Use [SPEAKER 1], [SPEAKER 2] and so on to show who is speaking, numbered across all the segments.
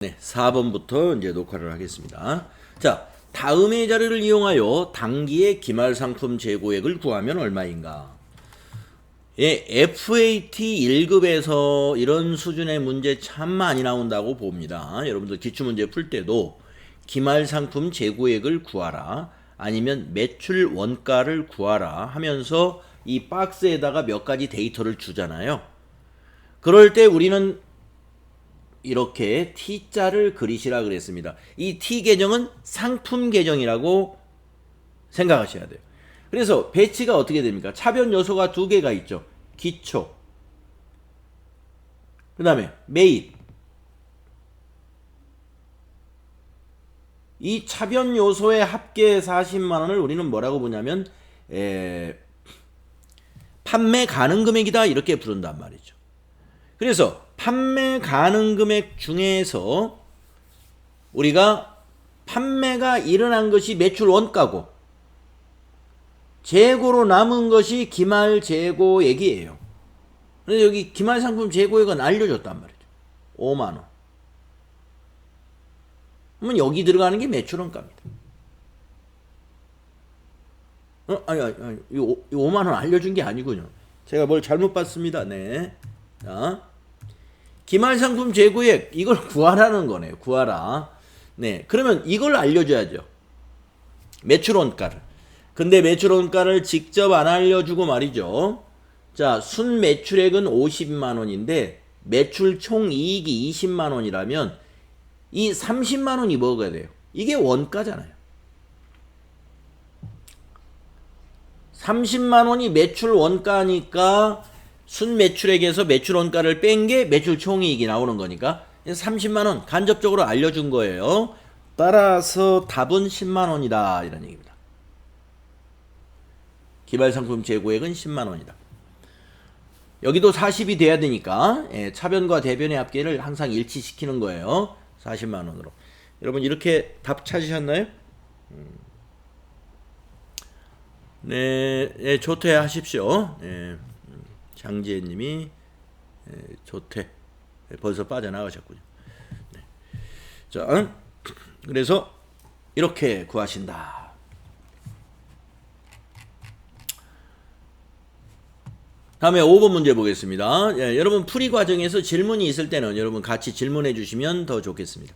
[SPEAKER 1] 네, 4번부터 이제 녹화를 하겠습니다. 자, 다음의 자료를 이용하여 당기의 기말상품 재고액을 구하면 얼마인가? 예, FAT 1급에서 이런 수준의 문제 참 많이 나온다고 봅니다. 여러분들 기출문제 풀 때도 기말상품 재고액을 구하라, 아니면 매출 원가를 구하라 하면서 이 박스에다가 몇 가지 데이터를 주잖아요. 그럴 때 우리는 이렇게 T자를 그리시라 그랬습니다. 이 T 계정은 상품 계정이라고 생각하셔야 돼요. 그래서 배치가 어떻게 됩니까? 차변 요소가 두 개가 있죠. 기초, 그 다음에 매입. 이 차변 요소의 합계 40만원을 우리는 뭐라고 보냐면 판매 가능 금액이다 이렇게 부른단 말이죠. 그래서 판매 가능 금액 중에서 우리가 판매가 일어난 것이 매출 원가고 재고로 남은 것이 기말 재고액이에요. 그래서 여기 기말 상품 재고액은 알려줬단 말이죠. 5만원. 그러면 여기 들어가는 게 매출 원가입니다. 아니, 이 5만원 알려준 게 아니군요. 제가 뭘 잘못 봤습니다. 네. 자. 기말상품 재고액 이걸 구하라는 거네요. 구하라. 네, 그러면 이걸 알려줘야죠. 매출원가를. 근데 매출원가를 직접 안 알려주고 말이죠. 자, 순매출액은 50만 원인데 매출 총이익이 20만 원이라면 이 30만 원이 뭐가 돼요? 이게 원가잖아요. 30만 원이 매출 원가니까 순매출액에서 매출 원가를 뺀 게 매출 총이익이 나오는 거니까 30만 원 간접적으로 알려준 거예요. 따라서 답은 10만 원이다 이런 얘기입니다. 기말상품 재고액은 10만 원이다. 여기도 40이 돼야 되니까 차변과 대변의 합계를 항상 일치시키는 거예요. 40만 원으로. 여러분 이렇게 답 찾으셨나요? 네, 조퇴하십시오. 네. 장지혜님이 조퇴 벌써 빠져나가셨군요. 네. 자, 그래서 이렇게 구하신다. 다음에 5번 문제 보겠습니다. 여러분 풀이 과정에서 질문이 있을 때는 여러분 같이 질문해 주시면 더 좋겠습니다.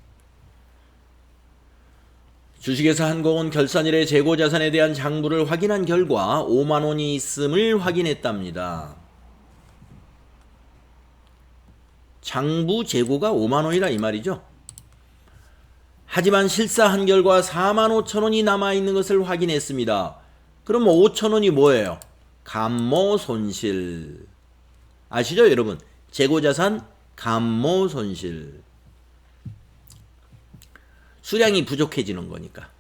[SPEAKER 1] 주식회사 한공은 결산일에 재고자산에 대한 장부를 확인한 결과 5만 원이 있음을 확인했답니다. 장부 재고가 5만 원이라 이 말이죠. 하지만 실사한 결과 4만 5천 원이 남아있는 것을 확인했습니다. 그럼 5천 원이 뭐예요? 감모손실. 아시죠 여러분? 재고자산 감모손실. 수량이 부족해지는 거니까.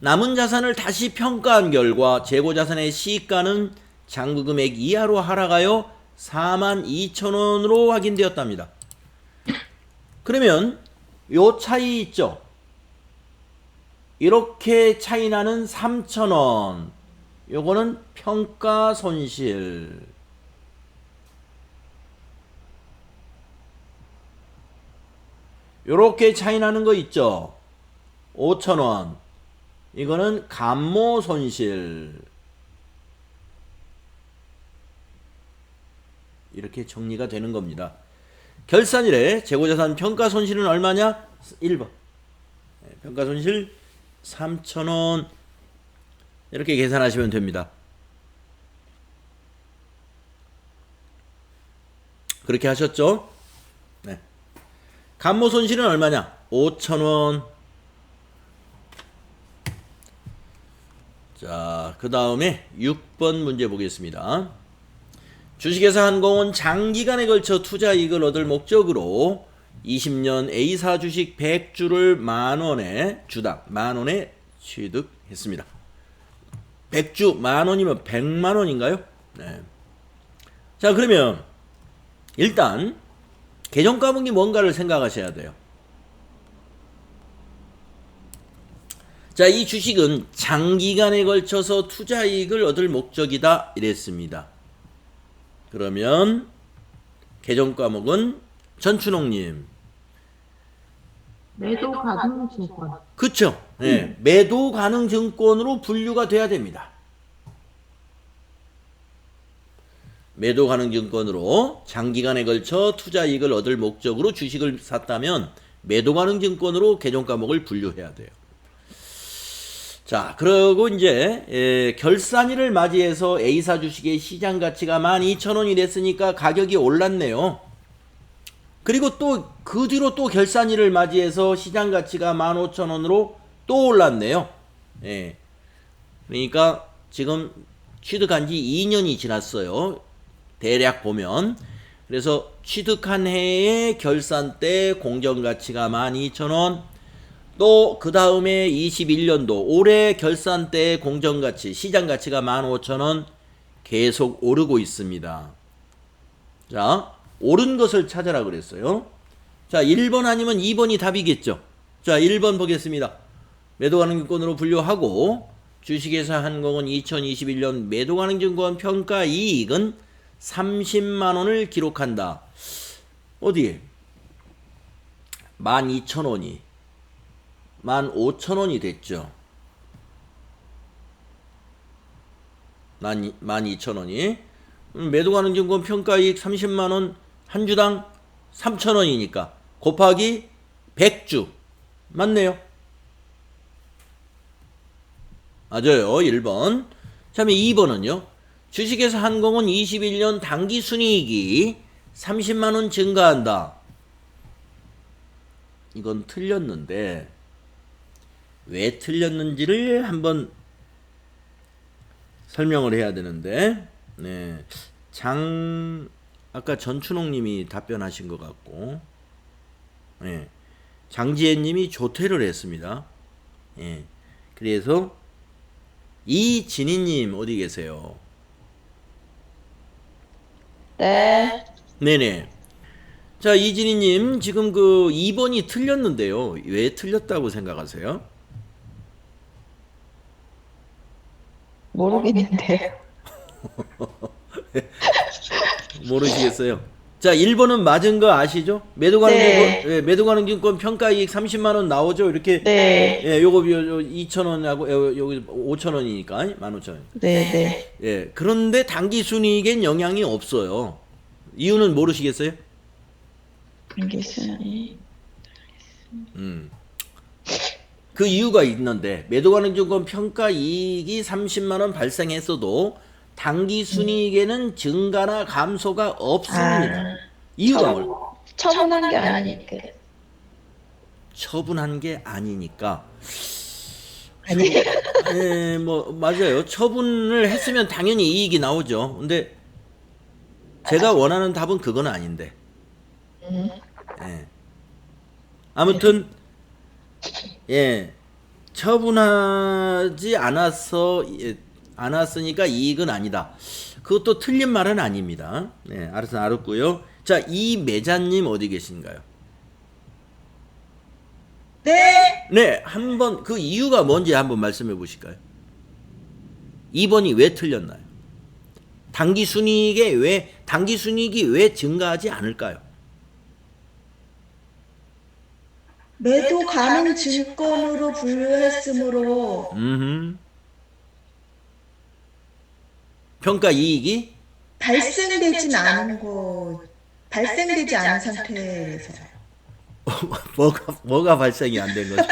[SPEAKER 1] 남은 자산을 다시 평가한 결과 재고자산의 시가는 장부금액 이하로 하락하여 4만 2천 원으로 확인되었답니다. 그러면 요 차이 있죠? 이렇게 차이 나는 3천 원. 요거는 평가 손실. 요렇게 차이 나는 거 있죠? 5천 원. 이거는 감모 손실. 이렇게 정리가 되는 겁니다. 결산일에 재고자산 평가손실은 얼마냐? 1번. 평가손실 3,000원. 이렇게 계산하시면 됩니다. 그렇게 하셨죠? 네. 감모손실은 얼마냐? 5,000원. 자, 그 다음에 6번 문제 보겠습니다. 주식회사 한공은 장기간에 걸쳐 투자이익을 얻을 목적으로 20년 A사 주식 100주를 만원에 주당 만원에 취득했습니다. 100주 만원이면 100만원인가요? 네. 자, 그러면 일단 계정과목이 뭔가를 생각하셔야 돼요. 자, 이 주식은 장기간에 걸쳐서 투자이익을 얻을 목적이다 이랬습니다. 그러면 계정 과목은 전춘옥님
[SPEAKER 2] 매도 가능 증권.
[SPEAKER 1] 그쵸? 예, 매도 가능 증권으로 분류가 돼야 됩니다. 매도 가능 증권으로 장기간에 걸쳐 투자 이익을 얻을 목적으로 주식을 샀다면 매도 가능 증권으로 계정 과목을 분류해야 돼요. 자, 그리고 이제 결산일을 맞이해서 A사 주식의 시장 가치가 12,000원이 됐으니까 가격이 올랐네요. 그리고 또 그 뒤로 또 결산일을 맞이해서 시장 가치가 15,000원으로 또 올랐네요. 예. 그러니까 지금 취득한 지 2년이 지났어요. 대략 보면. 그래서 취득한 해의 결산 때 공정 가치가 12,000원, 또 그 다음에 21년도 올해 결산 때 공정 가치, 시장 가치가 15,000원 계속 오르고 있습니다. 자, 옳은 것을 찾아라 그랬어요. 자, 1번 아니면 2번이 답이겠죠. 자, 1번 보겠습니다. 매도 가능 증권으로 분류하고 주식회사 한국은 2021년 매도 가능 증권 평가 이익은 30만 원을 기록한다. 어디에? 12,000원이 15,000원이 됐죠. 12,000원이 매도 가능 증권 평가 이익 30만 원 한 주당 3,000원이니까 곱하기 100주 맞네요. 맞아요. 1번. 다음에 2번은요. 주식회사 한공은 21년 당기 순이익이 30만 원 증가한다. 이건 틀렸는데 왜 틀렸는지를 한번 설명을 해야 되는데, 네. 아까 전춘옥 님이 답변하신 것 같고, 네. 장지혜 님이 조퇴를 했습니다. 예. 그래서 이진희 님 어디 계세요?
[SPEAKER 3] 네.
[SPEAKER 1] 네네. 자, 이진희 님 지금 그 2번이 틀렸는데요. 왜 틀렸다고 생각하세요?
[SPEAKER 3] 모르겠는데요.
[SPEAKER 1] 모르시겠어요? 자, 1번은 맞은 거 아시죠? 매도 가능
[SPEAKER 3] 네.
[SPEAKER 1] 증권, 예, 매도 가능 증권 평가 이익 30만 원 나오죠? 이렇게.
[SPEAKER 3] 네.
[SPEAKER 1] 예, 요거 2,000원하고 여기 5,000원이니까 15,000원.
[SPEAKER 3] 네, 네.
[SPEAKER 1] 예. 그런데 당기 순이익엔 영향이 없어요. 이유는 모르시겠어요?
[SPEAKER 3] 알겠어요.
[SPEAKER 1] 그 이유가 있는데 매도 가능 증권 평가 이익이 30만 원 발생했어도 당기 순이익에는 증가나 감소가 없습니다. 이유가 뭘?
[SPEAKER 3] 처분한 게 아니니까.
[SPEAKER 1] 처분한 게 아니니까.
[SPEAKER 3] 아니에요.
[SPEAKER 1] 예, 뭐 맞아요. 처분을 했으면 당연히 이익이 나오죠. 근데 제가 원하는 답은 그건 아닌데. 예. 아무튼 예. 처분하지 않았으니까 이익은 아니다. 그것도 틀린 말은 아닙니다. 네, 알았고요. 자, 이 매자님 어디 계신가요?
[SPEAKER 2] 네.
[SPEAKER 1] 네, 한번 그 이유가 뭔지 한번 말씀해 보실까요? 2번이 왜 틀렸나요? 당기 순이익이 왜 증가하지 않을까요?
[SPEAKER 2] 매도 가능 증권으로 분류했으므로
[SPEAKER 1] 평가 이익이
[SPEAKER 2] 발생되지 않은 상태에서요.
[SPEAKER 1] 뭐가 발생이 안 된 거죠?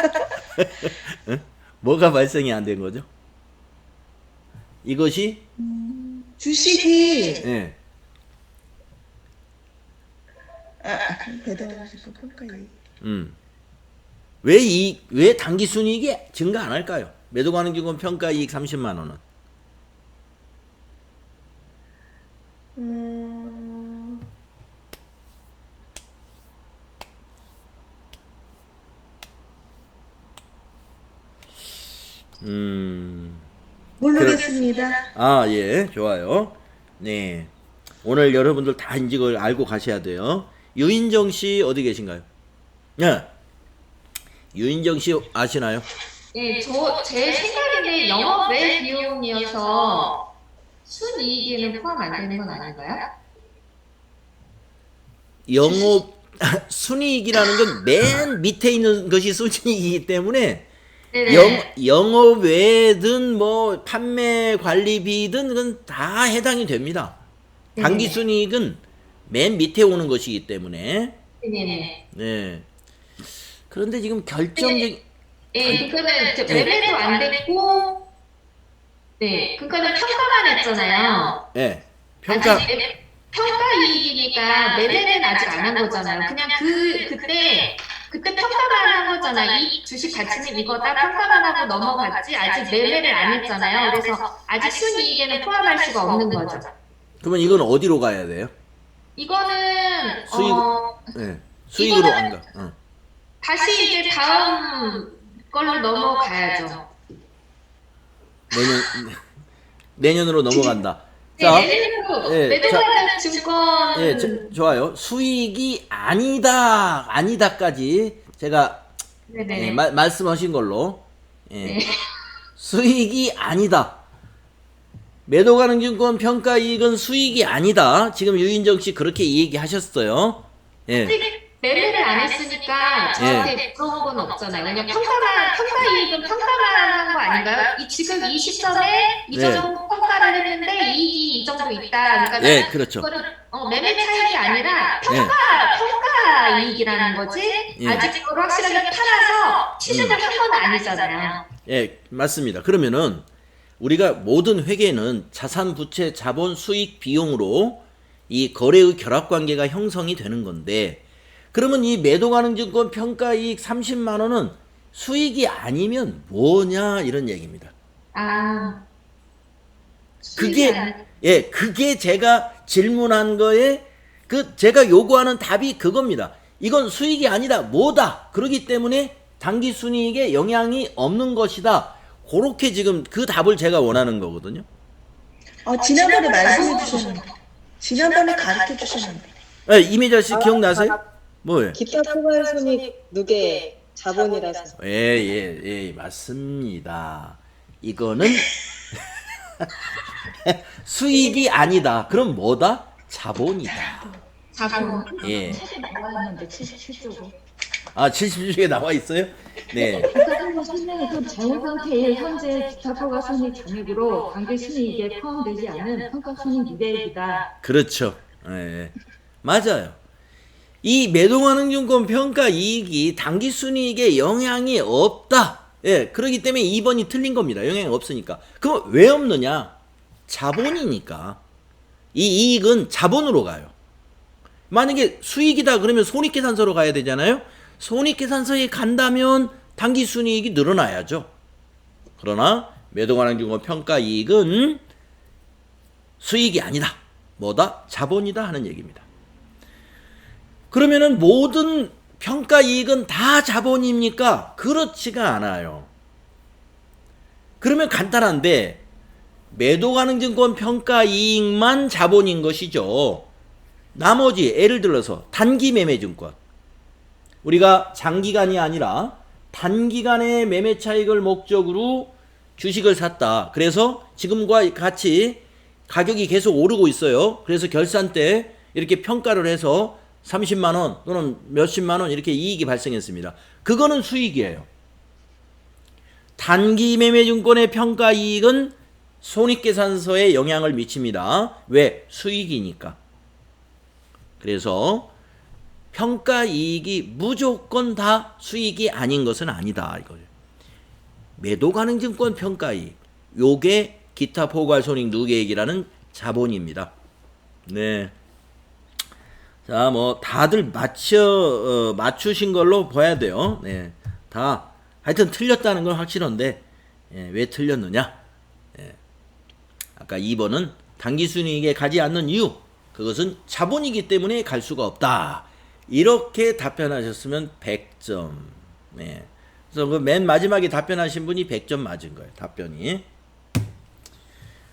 [SPEAKER 1] 응? 뭐가 발생이 안 된 거죠? 이것이
[SPEAKER 2] 주식이
[SPEAKER 1] 예.
[SPEAKER 2] 매도 가능 증권 평가 이익.
[SPEAKER 1] 왜 당기 순이익이 증가 안 할까요? 매도 가능 증권 평가 이익 30만 원은.
[SPEAKER 2] 모르겠습니다.
[SPEAKER 1] 아, 예, 좋아요. 네. 오늘 여러분들 다 인직을 알고 가셔야 돼요. 유인정 씨 어디 계신가요? 네. 유인정 씨 아시나요?
[SPEAKER 4] 네, 제 생각에는 영업 외 비용이어서 순이익에는 포함 안 되는 건 아닌가요?
[SPEAKER 1] 순이익이라는 건 맨 밑에 있는 것이 순이익이기 때문에
[SPEAKER 4] 네네.
[SPEAKER 1] 영업 외든 뭐 판매 관리비든 그건 다 해당이 됩니다. 단기
[SPEAKER 4] 네네.
[SPEAKER 1] 순이익은 맨 밑에 오는 것이기 때문에
[SPEAKER 4] 네네.
[SPEAKER 1] 네. 그런데 지금 결정적인
[SPEAKER 4] 예, 그거는 이제
[SPEAKER 1] 네.
[SPEAKER 4] 매매도 안 됐고, 네, 그거는 평가만 했잖아요.
[SPEAKER 1] 네. 평가
[SPEAKER 4] 평가 이익이니까 매매는 아직 안 한 거잖아요. 그냥 그때 평가만 한 거잖아요. 이 주식 가치는 이거다 평가만 하고 넘어갔지 아직 매매를 안 했잖아요. 그래서 아직 순이익에는 포함할 수가 없는 거죠.
[SPEAKER 1] 그러면 이건 어디로 가야 돼요?
[SPEAKER 4] 이거는
[SPEAKER 1] 수익 네. 수익으로 안 가.
[SPEAKER 4] 다시 이제 다음 걸로 넘어가야죠.
[SPEAKER 1] 내년으로 넘어간다.
[SPEAKER 4] 네,
[SPEAKER 1] 자,
[SPEAKER 4] 내년으로
[SPEAKER 1] 예,
[SPEAKER 4] 매도받는 증권
[SPEAKER 1] 예, 좋아요. 수익이 아니다까지 제가
[SPEAKER 4] 네네.
[SPEAKER 1] 예, 말씀하신 걸로 예.
[SPEAKER 4] 네.
[SPEAKER 1] 수익이 아니다. 매도 가능 증권 평가 이익은 수익이 아니다. 지금 유인정 씨 그렇게 얘기하셨어요. 예.
[SPEAKER 4] 아직 매매를 안 했으니까 저한테 물어본 건 없잖아요. 그냥 평가 이익은 평가만 한 거 아닌가요? 지금 이 시점에 이
[SPEAKER 1] 네.
[SPEAKER 4] 정도 평가를 했는데 이익이 이 정도 있다. 그러니까
[SPEAKER 1] 네, 그렇죠.
[SPEAKER 4] 그거는 매매 차익이 아니라
[SPEAKER 1] 네.
[SPEAKER 4] 평가 이익이라는 거지.
[SPEAKER 1] 예.
[SPEAKER 4] 아직 그걸 확실하게 팔아서 시즌을 한 건 아니잖아요.
[SPEAKER 1] 예, 맞습니다. 그러면은 우리가 모든 회계는 자산, 부채, 자본, 수익, 비용으로 이 거래의 결합 관계가 형성이 되는 건데 그러면 이 매도 가능 증권 평가 이익 30만 원은 수익이 아니면 뭐냐 이런 얘기입니다.
[SPEAKER 4] 아.
[SPEAKER 1] 그게 제가 질문한 거에 제가 요구하는 답이 그겁니다. 이건 수익이 아니다. 뭐다. 그렇기 때문에 단기 순이익에 영향이 없는 것이다. 그렇게 지금 그 답을 제가 원하는 거거든요.
[SPEAKER 2] 지난번에 말씀해 주셨는데. 지난번에 가르쳐 주셨는데.
[SPEAKER 1] 네, 이미자 씨 기억나세요? 뭐예요?
[SPEAKER 5] 기타 포괄 손익 누계 자본이라서.
[SPEAKER 1] 예, 맞습니다. 이거는 수익이 아니다. 그럼 뭐다? 자본이다.
[SPEAKER 4] 자본.
[SPEAKER 1] 예.
[SPEAKER 6] 책에 나와있는데 77쪽에.
[SPEAKER 1] 아, 70쪽에 나와 있어요? 네.
[SPEAKER 6] 기타 설명은 자연 상태의 현재 기타 포괄 손익 잔액으로 단기 순이익에 포함되지 않은 평가 손익 미대액이다.
[SPEAKER 1] 그렇죠. 예. 맞아요. 이 매도가능 증권 평가 이익이 단기 순이익에 영향이 없다. 예. 그렇기 때문에 2번이 틀린 겁니다. 영향이 없으니까. 그럼 왜 없느냐? 자본이니까. 이 이익은 자본으로 가요. 만약에 수익이다 그러면 손익계산서로 가야 되잖아요. 손익계산서에 간다면 단기 순이익이 늘어나야죠. 그러나 매도가능 증권 평가 이익은 수익이 아니다. 뭐다? 자본이다 하는 얘기입니다. 그러면은 모든 평가 이익은 다 자본입니까? 그렇지가 않아요. 그러면 간단한데 매도 가능 증권 평가 이익만 자본인 것이죠. 나머지 예를 들어서 단기 매매 증권 우리가 장기간이 아니라 단기간의 매매 차익을 목적으로 주식을 샀다. 그래서 지금과 같이 가격이 계속 오르고 있어요. 그래서 결산 때 이렇게 평가를 해서 30만 원 또는 몇십만 원 이렇게 이익이 발생했습니다. 그거는 수익이에요. 단기 매매 증권의 평가 이익은 손익계산서에 영향을 미칩니다. 왜? 수익이니까. 그래서 평가 이익이 무조건 다 수익이 아닌 것은 아니다 이거죠. 매도 가능 증권 평가 이익 요게 기타 포괄 손익 누계액이라는 자본입니다. 네. 자, 뭐 다들 맞추신 걸로 봐야 돼요. 네. 다 하여튼 틀렸다는 건 확실한데 왜 틀렸느냐? 아까 2번은 단기 순이익에 가지 않는 이유 그것은 자본이기 때문에 갈 수가 없다. 이렇게 답변하셨으면 100점. 네. 그래서 그 맨 마지막에 답변하신 분이 100점 맞은 거예요. 답변이.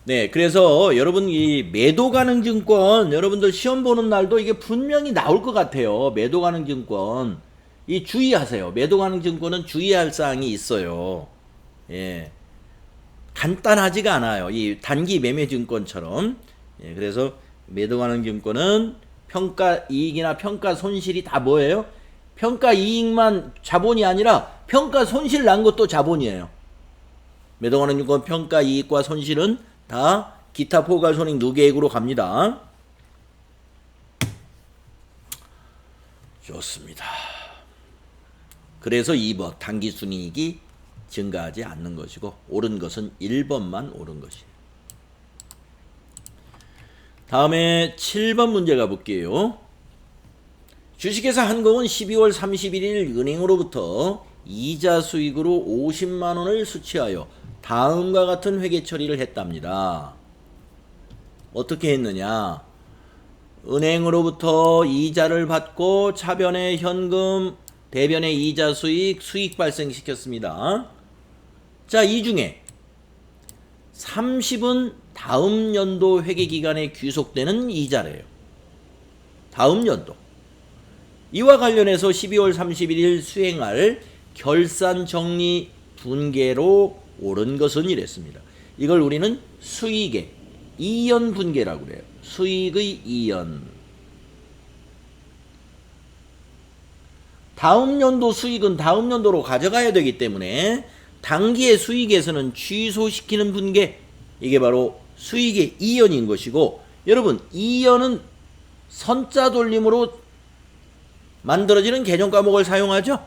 [SPEAKER 1] 네. 그래서 여러분 이 매도 가능 증권 여러분들 시험 보는 날도 이게 분명히 나올 것 같아요. 매도 가능 증권. 이 주의하세요. 매도 가능 증권은 주의할 사항이 있어요. 예. 간단하지가 않아요. 이 단기 매매 증권처럼. 예. 그래서 매도 가능 증권은 평가 이익이나 평가 손실이 다 뭐예요? 평가 이익만 자본이 아니라 평가 손실 난 것도 자본이에요. 매도관원증권 평가 이익과 손실은 다 기타 포괄손익 누계액으로 갑니다. 좋습니다. 그래서 2번 당기순이익이 증가하지 않는 것이고 옳은 것은 1번만 옳은 것이에요. 다음에 7번 문제 가볼게요. 주식회사 한국은 12월 31일 은행으로부터 이자 수익으로 50만 원을 수취하여 다음과 같은 회계 처리를 했답니다. 어떻게 했느냐? 은행으로부터 이자를 받고 차변의 현금, 대변의 이자 수익 발생시켰습니다. 자, 이 중에 30은 다음 연도 회계기간에 귀속되는 이자래요. 다음 연도. 이와 관련해서 12월 31일 수행할 결산 정리 분계로 옳은 것은 이랬습니다. 이걸 우리는 수익의 이연 분계라고 그래요. 수익의 이연. 다음 연도 수익은 다음 연도로 가져가야 되기 때문에 당기의 수익에서는 취소시키는 분계, 이게 바로 수익의 이연인 것이고, 여러분 이연은 선자 돌림으로 만들어지는 개정 과목을 사용하죠.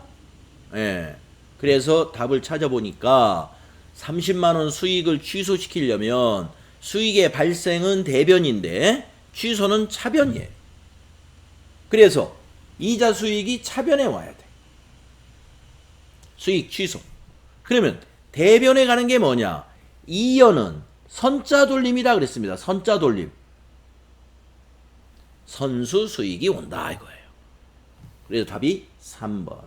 [SPEAKER 1] 예. 그래서 답을 찾아보니까 30만 원 수익을 취소시키려면 수익의 발생은 대변인데 취소는 차변이에요. 그래서 이자 수익이 차변에 와야 돼. 수익 취소. 그러면 대변에 가는 게 뭐냐? 이연은 선자 돌림이다 그랬습니다. 선자 돌림. 선수 수익이 온다 이거예요. 그래서 답이 3번.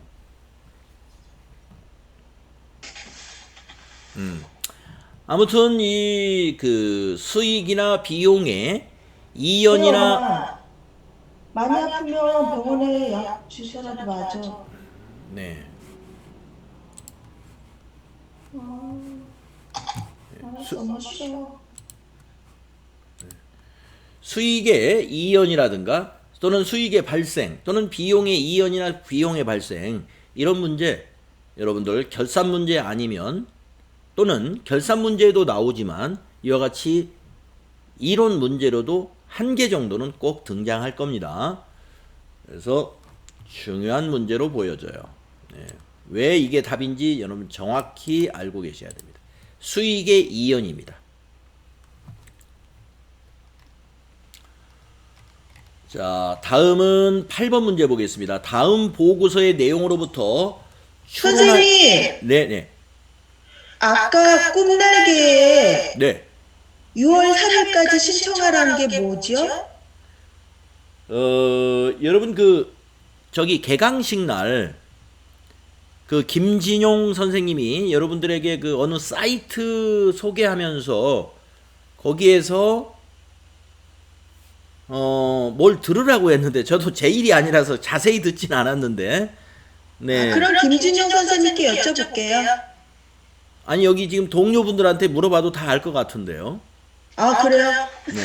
[SPEAKER 1] 아무튼 이 그 수익이나 비용에 이연이나
[SPEAKER 2] 많이 아프면 병원에 약 주셔라도 맞아.
[SPEAKER 1] 네.
[SPEAKER 2] 너무 싫어.
[SPEAKER 1] 수익의 이연이라든가 또는 수익의 발생 또는 비용의 이연이나 비용의 발생, 이런 문제 여러분들 결산 문제 아니면 또는 결산 문제에도 나오지만 이와 같이 이론 문제로도 한 개 정도는 꼭 등장할 겁니다. 그래서 중요한 문제로 보여져요. 네. 왜 이게 답인지 여러분 정확히 알고 계셔야 됩니다. 수익의 이연입니다. 자, 다음은 8번 문제 보겠습니다. 다음 보고서의 내용으로부터
[SPEAKER 2] 선생님,
[SPEAKER 1] 네네.
[SPEAKER 2] 아까 꿈날개에
[SPEAKER 1] 네.
[SPEAKER 2] 6월 3일까지 신청하라는 게 뭐죠?
[SPEAKER 1] 여러분 저기 개강식 날 그 김진용 선생님이 여러분들에게 그 어느 사이트 소개하면서 거기에서 뭘 들으라고 했는데 저도 제 일이 아니라서 자세히 듣진 않았는데, 네.
[SPEAKER 2] 그럼 김진용 선생님께 여쭤볼게요.
[SPEAKER 1] 아니 여기 지금 동료분들한테 물어봐도 다 알 것 같은데요.
[SPEAKER 2] 아, 그래요?
[SPEAKER 1] 네.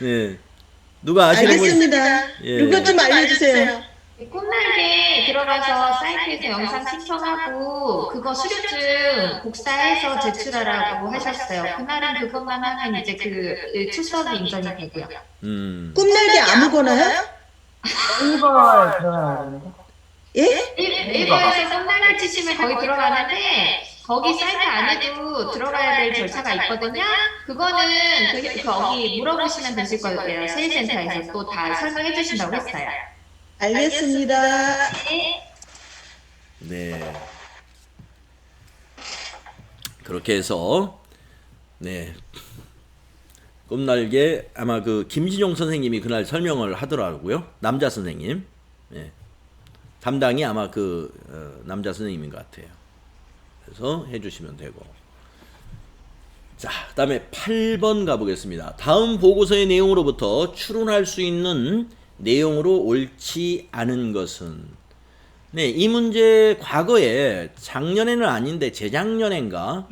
[SPEAKER 1] 네. 누가 아시는 분?
[SPEAKER 2] 알겠습니다.
[SPEAKER 1] 예.
[SPEAKER 2] 이것 좀 알려주세요.
[SPEAKER 4] 꿈날개 들어가서 사이트에서 영상 신청하고 그거 수료증 복사해서 제출하라고 하셨어요. 그날은 그것만 하면 이제 그 출석이 인정이 되고요.
[SPEAKER 2] 꿈날개 아무거나요?
[SPEAKER 3] 네이버에 들어가는데.
[SPEAKER 2] 예?
[SPEAKER 4] 네이버에서 꿈날개 치시면 거기 들어가는데 거기 사이트 안에도 들어가야 될 절차가 있거든요. 그거는 거기 물어보시면 되실 거예요. 세일센터에서 또 다 설명해 주신다고 했어요.
[SPEAKER 2] 알겠습니다.
[SPEAKER 1] 네. 그렇게 해서 네. 꿈날개 아마 그 김진용 선생님이 그날 설명을 하더라고요. 남자 선생님. 네. 담당이 아마 그 남자 선생님인 것 같아요. 그래서 해주시면 되고. 자, 그다음에 8번 가보겠습니다. 다음 보고서의 내용으로부터 추론할 수 있는 내용으로 옳지 않은 것은, 네, 이 문제 과거에 작년에는 아닌데 재작년인가,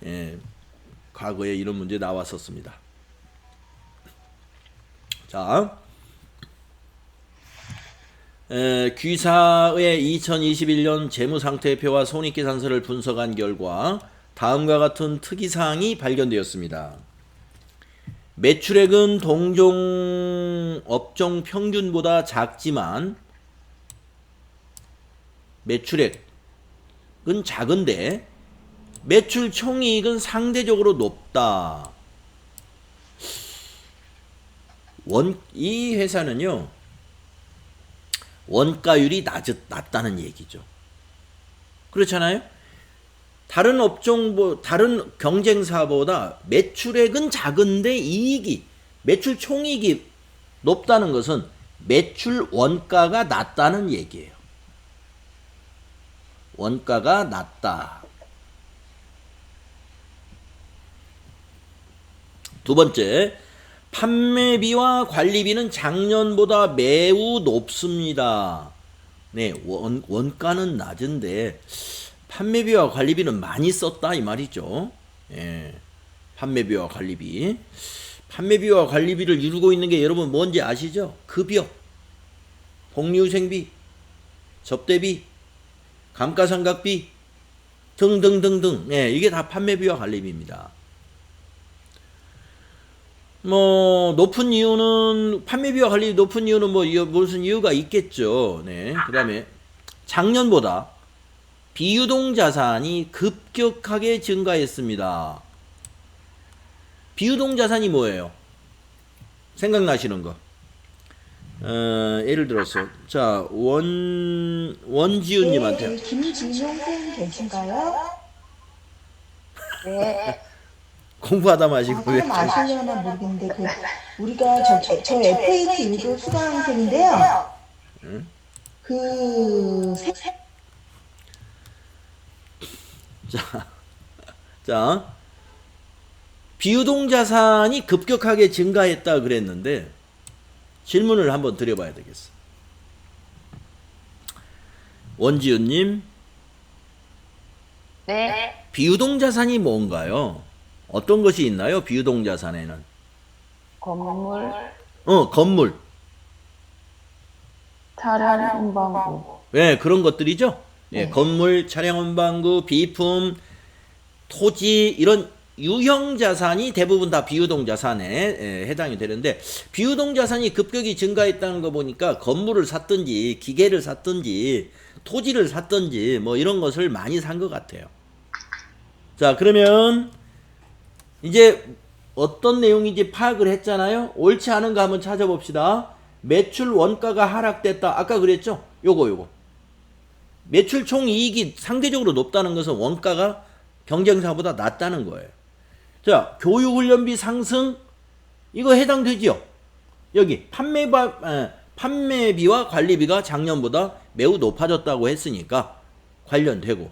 [SPEAKER 1] 예, 과거에 이런 문제 나왔었습니다. 자, 귀사의 2021년 재무상태표와 손익계산서를 분석한 결과 다음과 같은 특이사항이 발견되었습니다. 매출액은 동종 업종 평균보다 작지만 매출액은 작은데 매출 총이익은 상대적으로 높다. 이 회사는요, 원가율이 낮다는 얘기죠. 그렇잖아요? 다른 업종, 다른 경쟁사보다 매출액은 작은데 매출 총이익이 높다는 것은 매출 원가가 낮다는 얘기예요. 원가가 낮다. 두 번째, 판매비와 관리비는 작년보다 매우 높습니다. 네, 원가는 낮은데 판매비와 관리비는 많이 썼다 이 말이죠. 예, 판매비와 관리비. 판매비와 관리비를 이루고 있는 게 여러분 뭔지 아시죠? 급여, 복리후생비, 접대비, 감가상각비 등등등등. 예, 이게 다 판매비와 관리비입니다. 높은 이유는, 판매비와 관리비 높은 이유는 무슨 이유가 있겠죠. 네. 그 다음에 작년보다 비유동 자산이 급격하게 증가했습니다. 비유동 자산이 뭐예요? 생각나시는 거. 예를 들어서, 자, 원지훈님한테.
[SPEAKER 2] 네, 김진용 쌤 계신가요?
[SPEAKER 5] 네.
[SPEAKER 1] 공부하다 마시고 왜.
[SPEAKER 2] 조금 아시려나 모르겠는데, 우리가 저 FAT 1급 수강생인데요.
[SPEAKER 1] 응? 자, 비유동 자산이 급격하게 증가했다 그랬는데, 질문을 한번 드려봐야 되겠어. 원지훈님,
[SPEAKER 5] 네.
[SPEAKER 1] 비유동 자산이 뭔가요? 어떤 것이 있나요? 비유동 자산에는.
[SPEAKER 3] 건물,
[SPEAKER 1] 건물.
[SPEAKER 3] 차량, 운반구.
[SPEAKER 1] 네, 그런 것들이죠. 네, 건물, 차량 운반구, 비품, 토지, 이런 유형 자산이 대부분 다 비유동 자산에 해당이 되는데, 비유동 자산이 급격히 증가했다는 거 보니까 건물을 샀든지 기계를 샀든지 토지를 샀든지 이런 것을 많이 산 것 같아요. 자, 그러면 이제 어떤 내용인지 파악을 했잖아요. 옳지 않은 거 한번 찾아봅시다. 매출 원가가 하락됐다. 아까 그랬죠? 요거. 매출 총이익이 상대적으로 높다는 것은 원가가 경쟁사보다 낮다는 거예요. 자, 교육훈련비 상승, 이거 해당되지요? 여기 판매비와 관리비가 작년보다 매우 높아졌다고 했으니까 관련되고,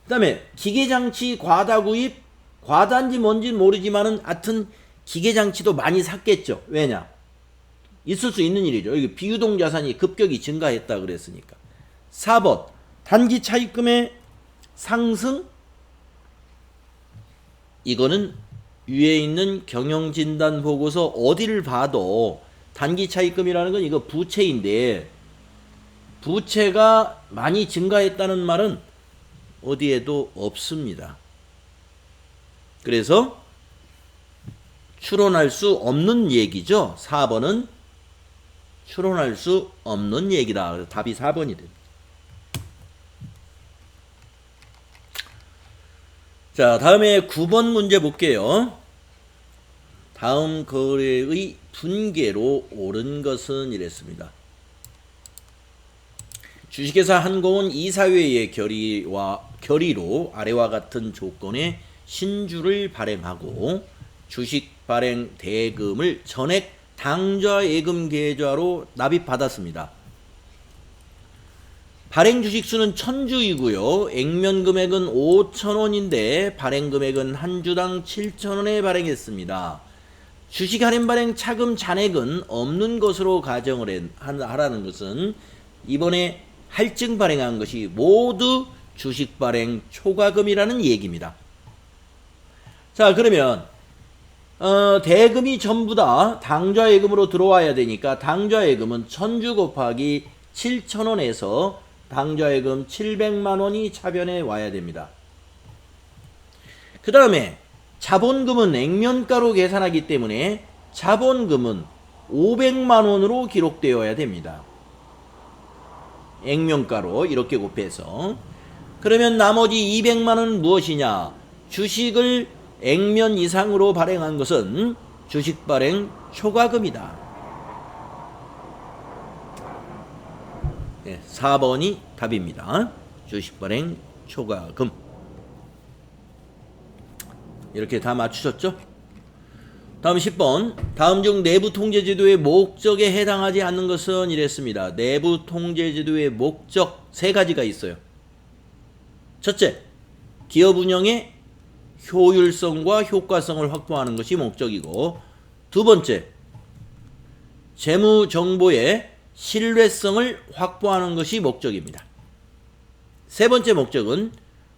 [SPEAKER 1] 그 다음에 기계장치 과다 구입, 과다인지 뭔지는 모르지만은 하여튼 기계장치도 많이 샀겠죠. 왜냐? 있을 수 있는 일이죠. 여기 비유동 자산이 급격히 증가했다 그랬으니까. 4번, 단기 차입금의 상승, 이거는 위에 있는 경영진단 보고서 어디를 봐도 단기 차입금이라는 건 이거 부채인데, 부채가 많이 증가했다는 말은 어디에도 없습니다. 그래서 추론할 수 없는 얘기죠. 4번은 추론할 수 없는 얘기다. 그래서 답이 4번이 됩니다. 자, 다음에 9번 문제 볼게요. 다음 거래의 분계로 옳은 것은 이랬습니다. 주식회사 한공은 이사회의 결의로 아래와 같은 조건의 신주를 발행하고 주식 발행 대금을 전액 당좌 예금 계좌로 납입받았습니다. 발행 주식 수는 1000주이고요. 액면 금액은 5,000원인데 발행 금액은 한 주당 7,000원에 발행했습니다. 주식 할인 발행 차금 잔액은 없는 것으로 가정을 하라는 것은 이번에 할증 발행한 것이 모두 주식 발행 초과금이라는 얘기입니다. 자, 그러면 대금이 전부 다 당좌예금으로 들어와야 되니까 당좌예금은 1000주 곱하기 7,000원에서 당좌예금 700만원이 차변에 와야 됩니다. 그 다음에 자본금은 액면가로 계산하기 때문에 자본금은 500만원으로 기록되어야 됩니다. 액면가로 이렇게 곱해서. 그러면 나머지 200만원은 무엇이냐? 주식을 액면 이상으로 발행한 것은 주식 발행 초과금이다. 4번이 답입니다. 주식 발행 초과금. 이렇게 다 맞추셨죠? 다음 10번. 다음 중 내부 통제제도의 목적에 해당하지 않는 것은 이랬습니다. 내부 통제제도의 목적 3가지가 있어요. 첫째, 기업 운영의 효율성과 효과성을 확보하는 것이 목적이고, 두 번째, 재무 정보의 신뢰성을 확보하는 것이 목적입니다. 세 번째 목적은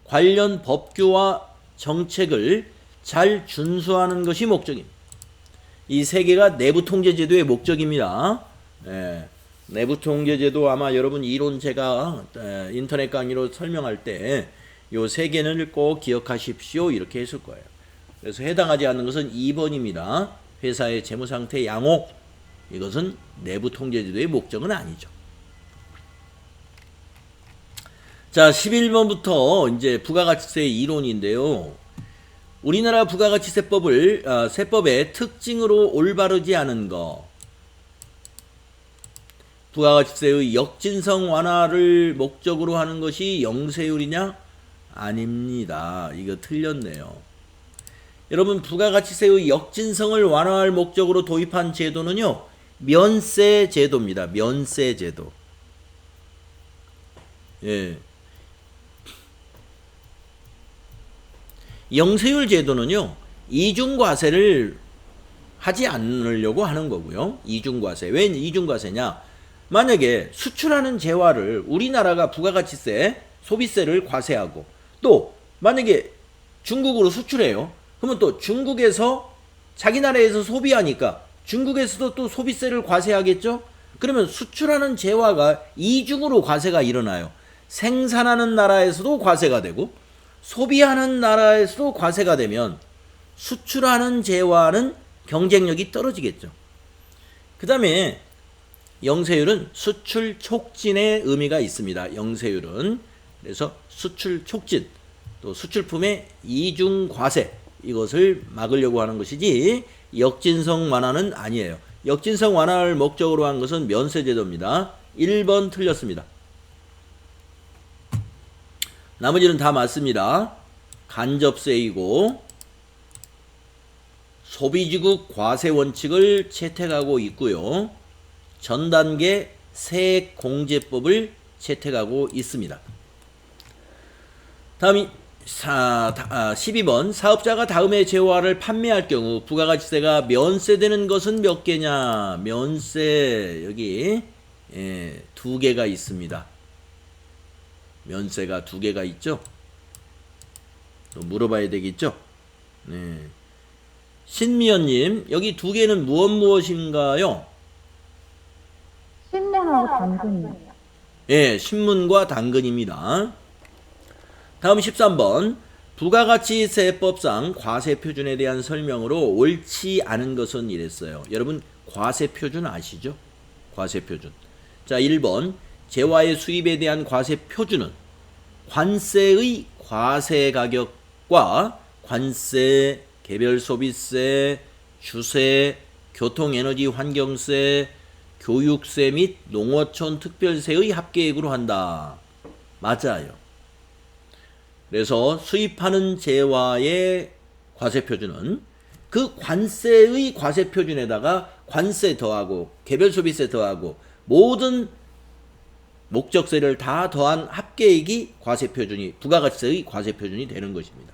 [SPEAKER 1] 관련 법규와 정책을 잘 준수하는 것이 목적입니다. 이 세 개가 내부 통제제도의 목적입니다. 내부 통제제도 아마 여러분 이론 제가 인터넷 강의로 설명할 때 요 세 개는 꼭 기억하십시오 이렇게 했을 거예요. 그래서 해당하지 않는 것은 2번입니다. 회사의 재무상태 양호. 이것은 내부 통제제도의 목적은 아니죠. 자, 11번부터 이제 부가가치세 이론인데요. 우리나라 부가가치세법을 세법의 특징으로 올바르지 않은 거. 부가가치세의 역진성 완화를 목적으로 하는 것이 영세율이냐? 아닙니다. 이거 틀렸네요. 여러분, 부가가치세의 역진성을 완화할 목적으로 도입한 제도는요, 면세 제도입니다. 면세 제도. 예. 영세율 제도는요, 이중과세를 하지 않으려고 하는 거고요. 이중과세. 왜 이중과세냐? 만약에 수출하는 재화를 우리나라가 부가가치세, 소비세를 과세하고, 또 만약에 중국으로 수출해요. 그러면 또 중국에서 자기 나라에서 소비하니까 중국에서도 또 소비세를 과세하겠죠? 그러면 수출하는 재화가 이중으로 과세가 일어나요. 생산하는 나라에서도 과세가 되고 소비하는 나라에서도 과세가 되면 수출하는 재화는 경쟁력이 떨어지겠죠. 그 다음에 영세율은 수출 촉진의 의미가 있습니다. 영세율은. 그래서 수출 촉진, 또 수출품의 이중 과세, 이것을 막으려고 하는 것이지 역진성 완화는 아니에요. 역진성 완화를 목적으로 한 것은 면세제도입니다. 1번 틀렸습니다. 나머지는 다 맞습니다. 간접세이고 소비지국 과세 원칙을 채택하고 있고요. 전 단계 세액공제법을 채택하고 있습니다. 다음이 12번. 사업자가 다음의 재화를 판매할 경우 부가가치세가 면세되는 것은 몇 개냐? 면세 여기 2개가 있습니다. 면세가 2개가 있죠? 또 물어봐야 되겠죠? 네. 신미연님, 여기 2개는 무엇인가요?
[SPEAKER 3] 신문하고 당근이요.
[SPEAKER 1] 예, 신문과 당근입니다. 다음 13번. 부가가치세법상 과세표준에 대한 설명으로 옳지 않은 것은 이랬어요. 여러분, 과세표준 아시죠? 과세표준. 자, 1번. 재화의 수입에 대한 과세표준은 관세의 과세가격과 관세, 개별소비세, 주세, 교통에너지 환경세, 교육세 및 농어촌 특별세의 합계액으로 한다. 맞아요. 그래서 수입하는 재화의 과세표준은 그 관세의 과세표준에다가 관세 더하고 개별소비세 더하고 모든 목적세를 다 더한 합계액이 과세표준이, 부가가치세의 과세표준이 되는 것입니다.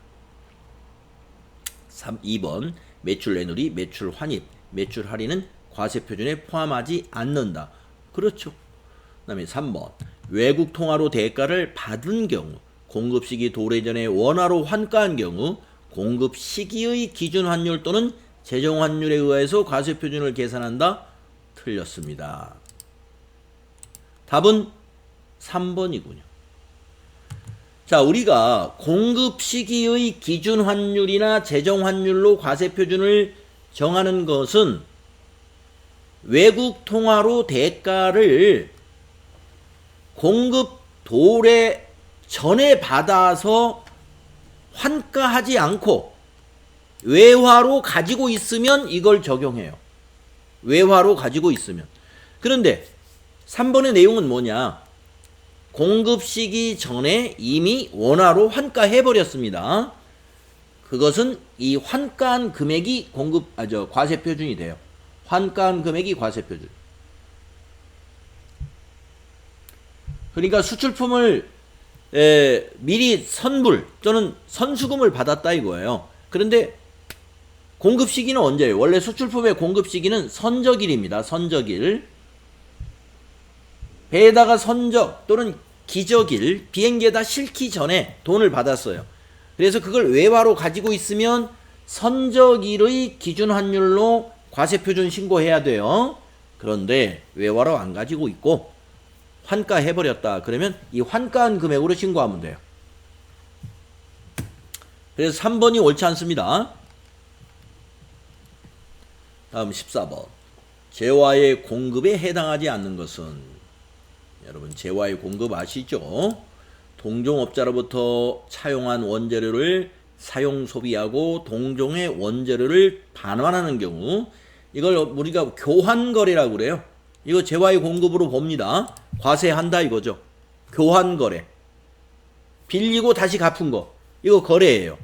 [SPEAKER 1] 2번. 매출 내누리, 매출 환입, 매출 할인은 과세표준에 포함하지 않는다. 그렇죠. 그 다음에 3번. 외국 통화로 대가를 받은 경우, 공급 시기 도래 전에 원화로 환가한 경우 공급 시기의 기준 환율 또는 재정 환율에 의해서 과세 표준을 계산한다. 틀렸습니다. 답은 3번이군요. 자, 우리가 공급 시기의 기준 환율이나 재정 환율로 과세 표준을 정하는 것은 외국 통화로 대가를 공급 도래 전에 받아서 환가하지 않고 외화로 가지고 있으면 이걸 적용해요. 외화로 가지고 있으면. 그런데 3번의 내용은 뭐냐? 공급 시기 전에 이미 원화로 환가해버렸습니다. 그것은 이 환가한 금액이 과세 표준이 돼요. 환가한 금액이 과세 표준. 그러니까 수출품을 미리 선불 또는 선수금을 받았다 이거예요. 그런데 공급 시기는 언제예요? 원래 수출품의 공급 시기는 선적일입니다. 선적일. 배에다가 선적 또는 기적일, 비행기에다 싣기 전에 돈을 받았어요. 그래서 그걸 외화로 가지고 있으면 선적일의 기준 환율로 과세 표준 신고해야 돼요. 그런데 외화로 안 가지고 있고 환가해버렸다. 그러면 이 환가한 금액으로 신고하면 돼요. 그래서 3번이 옳지 않습니다. 다음 14번. 재화의 공급에 해당하지 않는 것은, 여러분 재화의 공급 아시죠? 동종업자로부터 차용한 원재료를 사용 소비하고 동종의 원재료를 반환하는 경우, 이걸 우리가 교환거래라고 그래요. 이거 재화의 공급으로 봅니다. 과세한다 이거죠. 교환거래. 빌리고 다시 갚은 거. 이거 거래예요.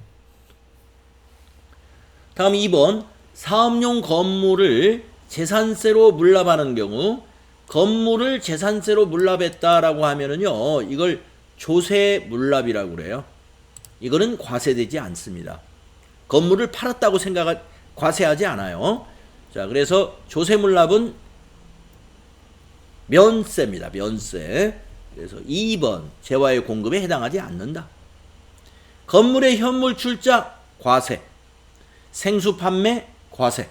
[SPEAKER 1] 다음 2번. 사업용 건물을 재산세로 물납하는 경우, 건물을 재산세로 물납했다라고 하면은요, 이걸 조세 물납이라고 그래요. 이거는 과세되지 않습니다. 건물을 팔았다고 과세하지 않아요. 자, 그래서 조세 물납은 면세입니다. 면세. 그래서 2번 재화의 공급에 해당하지 않는다. 건물의 현물 출작 과세, 생수 판매 과세.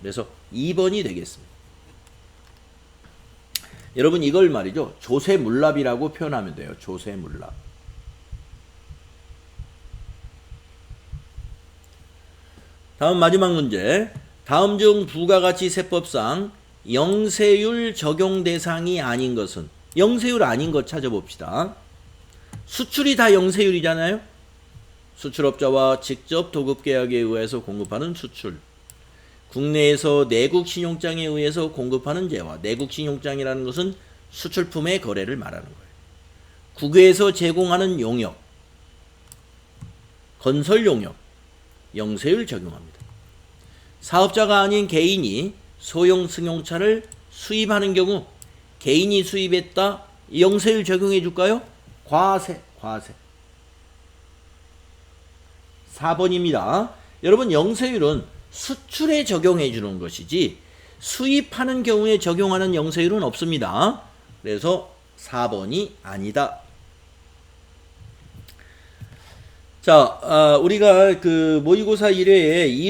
[SPEAKER 1] 그래서 2번이 되겠습니다. 여러분 이걸 말이죠. 조세물납이라고 표현하면 돼요. 조세물납. 다음 마지막 문제. 다음 중 부가가치 세법상 영세율 적용 대상이 아닌 것은? 영세율 아닌 것 찾아봅시다. 수출이 다 영세율이잖아요. 수출업자와 직접 도급계약에 의해서 공급하는 수출. 국내에서 내국 신용장에 의해서 공급하는 재화. 내국 신용장이라는 것은 수출품의 거래를 말하는 거예요. 국외에서 제공하는 용역, 건설 용역, 영세율 적용합니다. 사업자가 아닌 개인이 소형 승용차를 수입하는 경우, 개인이 수입했다, 영세율 적용해 줄까요? 과세. 4번입니다. 여러분 영세율은 수출에 적용해 주는 것이지 수입하는 경우에 적용하는 영세율은 없습니다. 그래서 4번이 아니다. 자, 우리가 그 모의고사 1회에